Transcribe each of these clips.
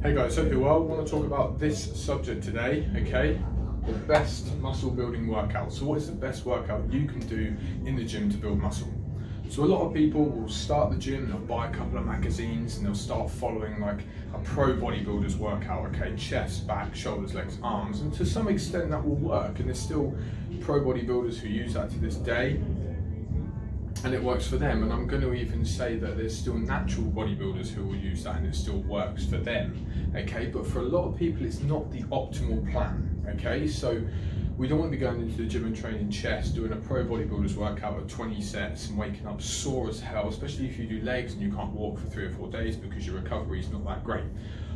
Hey guys, hope you're well. I want to talk about this subject today, okay? The best muscle building workout. So what is the best workout you can do in the gym to build muscle? So a lot of people will start the gym, they'll buy a couple of magazines and they'll start following like a pro bodybuilder's workout, okay? Chest, back, shoulders, legs, arms, and to some extent that will work, and there's still pro bodybuilders who use that to this day, and it works for them. And I'm going to even say that there's still natural bodybuilders who will use that and it still works for them, okay? But for a lot of people it's not the optimal plan, okay? So we don't want to be going into the gym and training chest, doing a pro bodybuilder's workout of 20 sets and waking up sore as hell, especially if you do legs and you can't walk for 3 or 4 days because your recovery is not that great.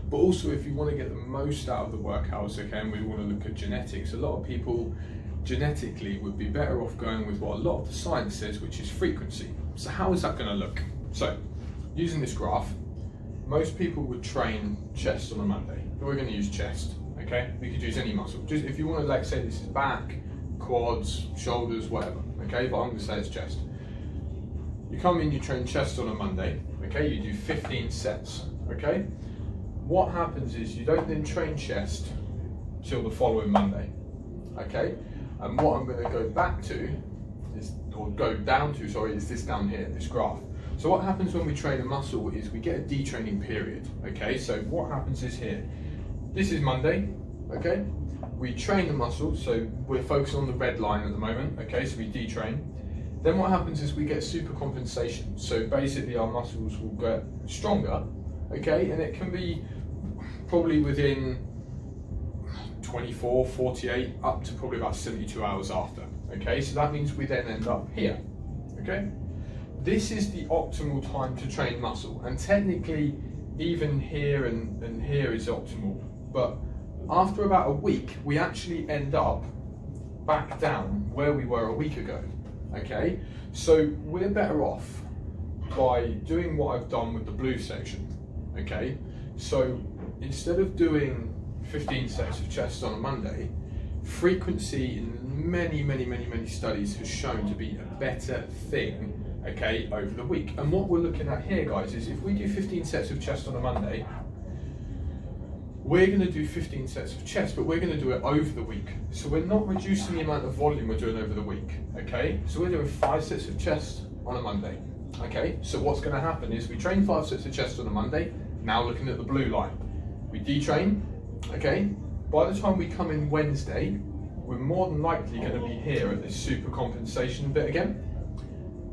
But also if you want to get the most out of the workouts, okay, and we want to look at genetics, a lot of people genetically would be better off going with what a lot of the science says, which is frequency. So how is that going to look? So using this graph, most people would train chest on a Monday, but we're going to use chest, okay? We could use any muscle. Just if you want to, like, say this is back, quads, shoulders, whatever, okay? But I'm going to say it's chest. You come in, you train chest on a Monday, okay? You do 15 sets, okay? What happens is you don't then train chest till the following Monday, okay? And what I'm going to go back to is, or go down to, sorry, is this down here, this graph. So what happens when we train a muscle is we get a detraining period, okay? So what happens is here, this is Monday, okay? We train the muscle, so we're focusing on the red line at the moment, okay? So we detrain. Then what happens is we get super compensation. So basically our muscles will get stronger, okay? And it can be probably within 24, 48, up to probably about 72 hours after, okay? So that means we then end up here, okay? This is the optimal time to train muscle, and technically even here and here is optimal, but after about a week we actually end up back down where we were a week ago, okay? So we're better off by doing what I've done with the blue section, okay? So instead of doing 15 sets of chest on a Monday, frequency in many studies has shown to be a better thing, okay, over the week. And what we're looking at here, guys, is if we do 15 sets of chest on a Monday, we're going to do 15 sets of chest, but we're going to do it over the week. So we're not reducing the amount of volume we're doing over the week, okay? So we're doing 5 sets of chest on a Monday, okay? So what's going to happen is we train 5 sets of chest on a Monday, now looking at the blue line. We detrain, okay? By the time we come in Wednesday, we're more than likely going to be here at this super compensation bit again.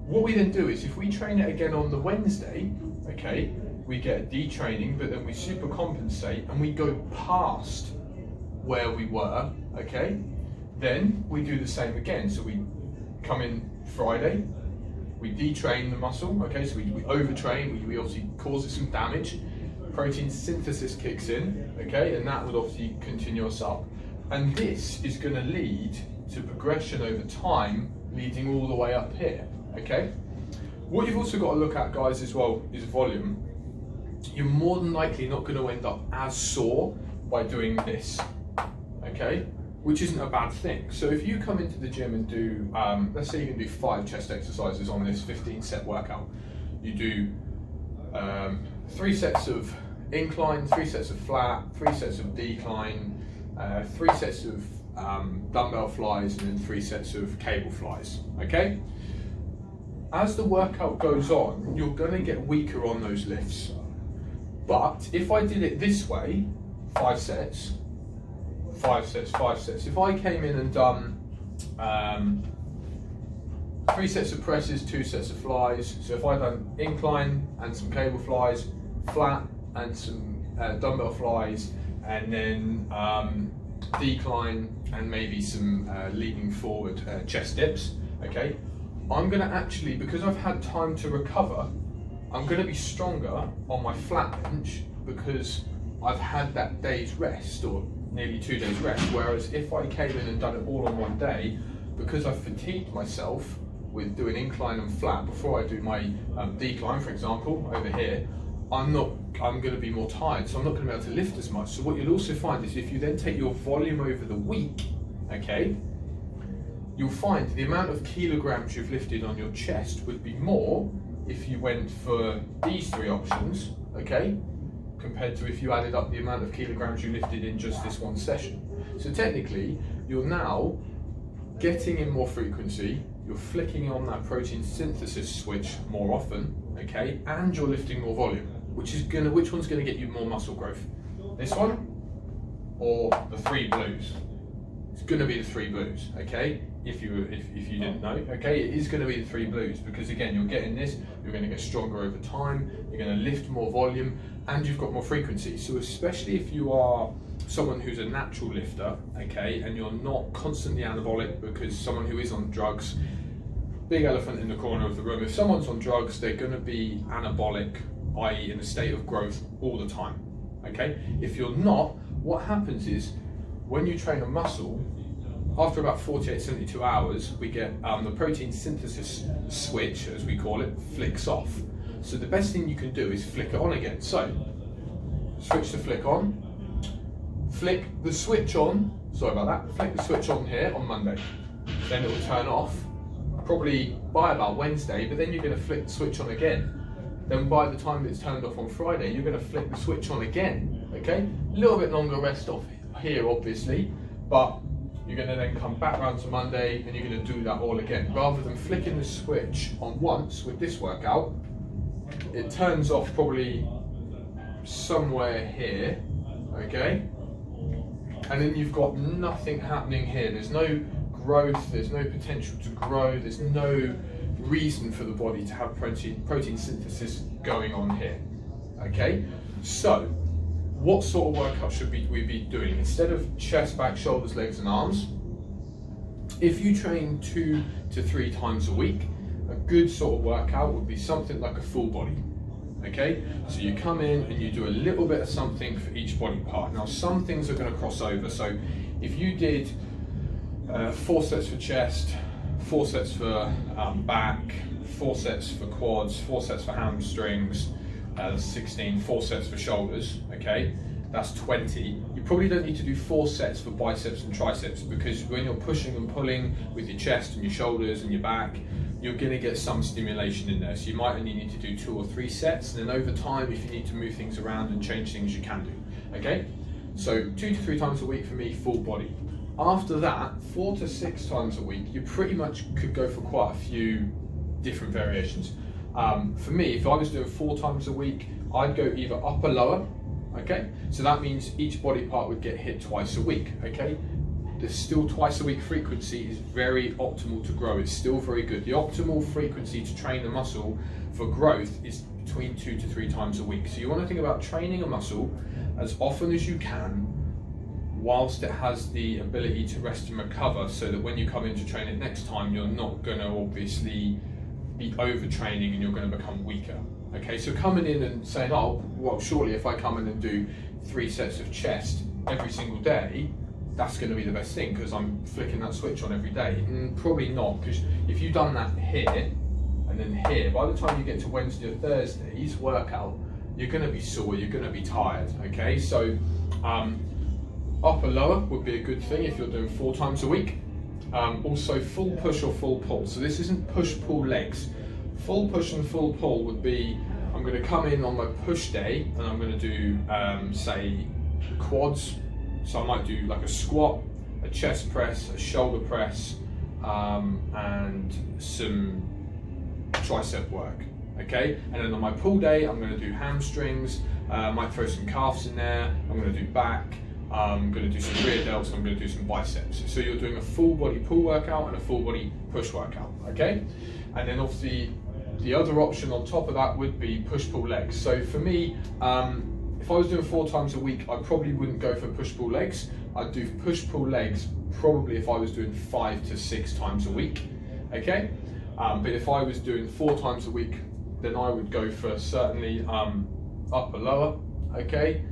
What we then do is if we train it again on the Wednesday, okay, we get a detraining, but then we super compensate and we go past where we were, okay? Then we do the same again. So we come in Friday, we detrain the muscle, okay? So we overtrain, we obviously cause it some damage. Protein synthesis kicks in, okay? And that would obviously continue us up. And this is going to lead to progression over time, leading all the way up here, okay? What you've also got to look at, guys, as well, is volume. You're more than likely not going to end up as sore by doing this, okay? Which isn't a bad thing. So if you come into the gym and do, let's say you can do 5 chest exercises on this 15 set workout. You do 3 sets of incline, 3 sets of flat, 3 sets of decline, 3 sets of dumbbell flies, and then 3 sets of cable flies, okay? As the workout goes on, you're going to get weaker on those lifts. But if I did it this way, 5 sets, 5 sets, 5 sets. If I came in and done 3 sets of presses, 2 sets of flies. So if I done incline and some cable flies, flat and some dumbbell flies, and then decline and maybe some leaning forward chest dips, okay? I'm going to actually, because I've had time to recover, I'm going to be stronger on my flat bench because I've had that day's rest, or nearly 2 days rest. Whereas if I came in and done it all on one day, because I've fatigued myself with doing incline and flat before I do my decline, for example, over here, I'm going to be more tired, so I'm not going to be able to lift as much. So what you'll also find is if you then take your volume over the week, okay, you'll find the amount of kilograms you've lifted on your chest would be more if you went for these 3 options, okay, compared to if you added up the amount of kilograms you lifted in just this one session. So technically, you're now getting in more frequency, you're flicking on that protein synthesis switch more often, okay, and you're lifting more volume, which one's gonna get you more muscle growth? This one or the 3 blues? It's gonna be the 3 blues, okay? If you didn't know, okay, it is gonna be the 3 blues, because again, you're getting this, you're gonna get stronger over time, you're gonna lift more volume, and you've got more frequency. So especially if you are someone who's a natural lifter, okay, and you're not constantly anabolic, because someone who is on drugs, big elephant in the corner of the room, if someone's on drugs, they're gonna be anabolic, i.e. in a state of growth all the time, okay? If you're not, what happens is, when you train a muscle, after about 48, 72 hours, we get the protein synthesis switch, as we call it, flicks off. So the best thing you can do is flick it on again. So, switch to flick on, flick the switch on, sorry about that, flick the switch on here on Monday. Then it will turn off, probably by about Wednesday, but then you're gonna flick the switch on again. Then by the time it's turned off on Friday, you're gonna flick the switch on again, okay? A little bit longer rest off here, obviously, but you're gonna then come back round to Monday and you're gonna do that all again. Rather than flicking the switch on once with this workout, it turns off probably somewhere here, okay? And then you've got nothing happening here. There's no growth, there's no potential to grow, there's no reason for the body to have protein synthesis going on here, okay? So, what sort of workout should we be doing? Instead of chest, back, shoulders, legs and arms, if you train 2 to 3 times a week, a good sort of workout would be something like a full body, okay? So you come in and you do a little bit of something for each body part. Now some things are going to cross over, so if you did 4 sets for chest, 4 sets for back, 4 sets for quads, 4 sets for hamstrings, 16, 4 sets for shoulders, okay? That's 20. You probably don't need to do 4 sets for biceps and triceps, because when you're pushing and pulling with your chest and your shoulders and your back, you're gonna get some stimulation in there. So you might only need to do 2 or 3 sets, and then over time, if you need to move things around and change things, you can do, okay? So 2 to 3 times a week for me, full body. After that, 4 to 6 times a week, you pretty much could go for quite a few different variations. For me, if I was doing 4 times a week, I'd go either upper, lower, okay? So that means each body part would get hit twice a week, okay? The still twice a week frequency is very optimal to grow. It's still very good. The optimal frequency to train the muscle for growth is between 2 to 3 times a week. So you want to think about training a muscle as often as you can, whilst it has the ability to rest and recover, so that when you come in to train it next time, you're not going to obviously be overtraining and you're going to become weaker. Okay, so coming in and saying, oh, well, surely if I come in and do 3 sets of chest every single day, that's going to be the best thing because I'm flicking that switch on every day. Probably not, because if you've done that here and then here, by the time you get to Wednesday or Thursday's workout, you're going to be sore, you're going to be tired. Okay, so upper lower would be a good thing if you're doing 4 times a week. Also full push or full pull. So this isn't push pull legs. Full push and full pull would be, I'm going to come in on my push day and I'm going to do say quads. So I might do like a squat, a chest press, a shoulder press, and some tricep work. Okay, and then on my pull day I'm going to do hamstrings, might throw some calves in there, I'm going to do back, I'm going to do some rear delts, I'm going to do some biceps. So you're doing a full body pull workout and a full body push workout, okay? And then obviously the other option on top of that would be push-pull legs. So for me, if I was doing 4 times a week, I probably wouldn't go for push-pull legs. I'd do push-pull legs probably if I was doing 5 to 6 times a week, okay? But if I was doing 4 times a week, then I would go for certainly upper lower, okay?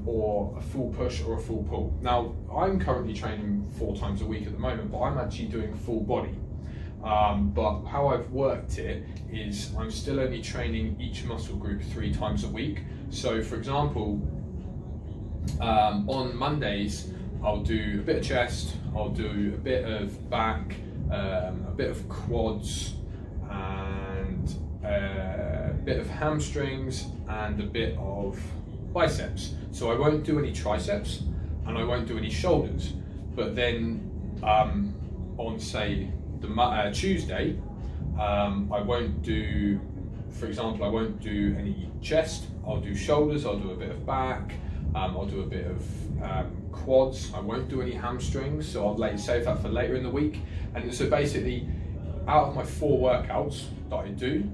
Or a full push or a full pull. Now, I'm currently training 4 times a week at the moment, but I'm actually doing full body. But how I've worked it is I'm still only training each muscle group 3 times a week. So for example, on Mondays, I'll do a bit of chest, I'll do a bit of back, a bit of quads, and a bit of hamstrings, and a bit of biceps. So I won't do any triceps and I won't do any shoulders. But then on say the Tuesday, I won't do, for example, I won't do any chest. I'll do shoulders, I'll do a bit of back, I'll do a bit of quads. I won't do any hamstrings, so I'll save that for later in the week. And so basically, out of my 4 workouts that I do,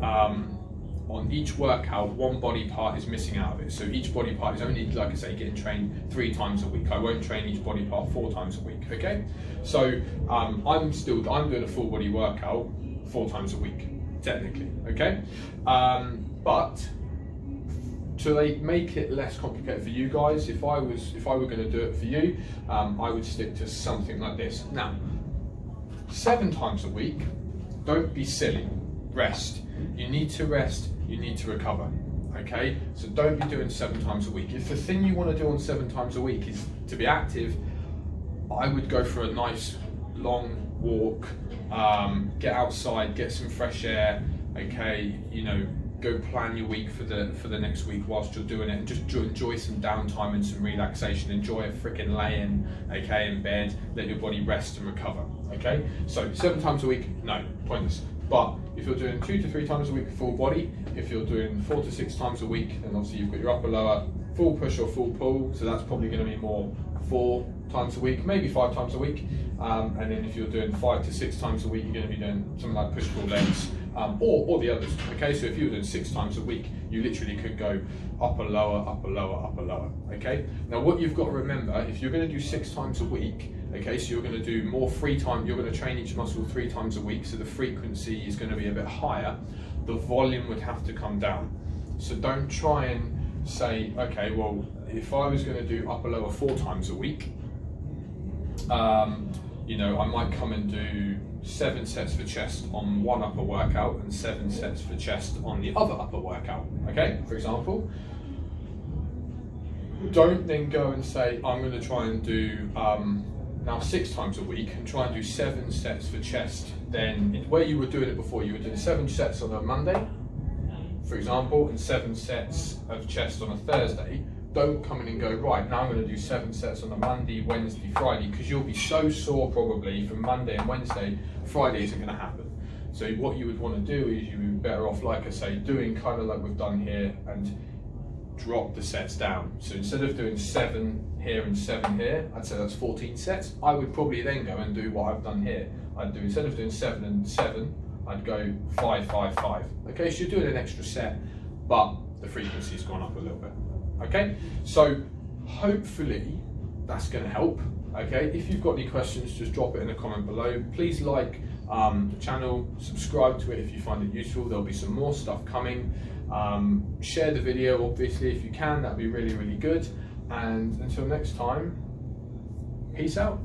on each workout, one body part is missing out of it. So each body part is only, like I say, getting trained 3 times a week. I won't train each body part 4 times a week, okay? So I'm doing a full body workout 4 times a week, technically, okay? But to make it less complicated for you guys, if I were going to do it for you, I would stick to something like this. Now, 7 times a week, don't be silly, rest. You need to rest, you need to recover, okay? So don't be doing 7 times a week. If the thing you want to do on 7 times a week is to be active, I would go for a nice long walk, get outside, get some fresh air, okay? You know, go plan your week for the next week whilst you're doing it, and just enjoy some downtime and some relaxation. Enjoy a freaking lay-in, okay, in bed. Let your body rest and recover, okay? So 7 times a week, no, pointless. But if you're doing 2 to 3 times a week full body, if you're doing 4 to 6 times a week, then obviously you've got your upper lower, full push or full pull, so that's probably going to be more 4 times a week, maybe 5 times a week. And then if you're doing 5 to 6 times a week, you're going to be doing something like push-pull legs, or the others, okay? So if you were doing 6 times a week, you literally could go upper, lower, upper, lower, upper, lower, okay? Now what you've got to remember, if you're going to do 6 times a week, okay, so you're going to do more free time, you're going to train each muscle 3 times a week, so the frequency is going to be a bit higher, the volume would have to come down. So don't try and say, okay, well, if I was going to do upper, lower 4 times a week, you know, I might come and do 7 sets for chest on one upper workout and 7 sets for chest on the other upper workout, okay, for example. Don't then go and say, I'm going to try and do now 6 times a week and try and do 7 sets for chest. Then where you were doing it before, you were doing 7 sets on a Monday, for example, and 7 sets of chest on a Thursday. Don't come in and go, right, now I'm going to do 7 sets on a Monday, Wednesday, Friday, because you'll be so sore probably from Monday and Wednesday, Friday isn't going to happen. So what you would want to do is you would be better off, like I say, doing kind of like we've done here, and drop the sets down. So instead of doing 7 here and 7 here, I'd say that's 14 sets. I would probably then go and do what I've done here. I'd do, instead of doing 7 and 7, I'd go 5, 5, 5. Okay, so you're doing an extra set, but the frequency's gone up a little bit. Okay, so hopefully that's going to help. Okay, if you've got any questions, just drop it in a comment below. Please like the channel, subscribe to it if you find it useful. There'll be some more stuff coming. Share the video, obviously, if you can. That'd be really, really good. And until next time, peace out.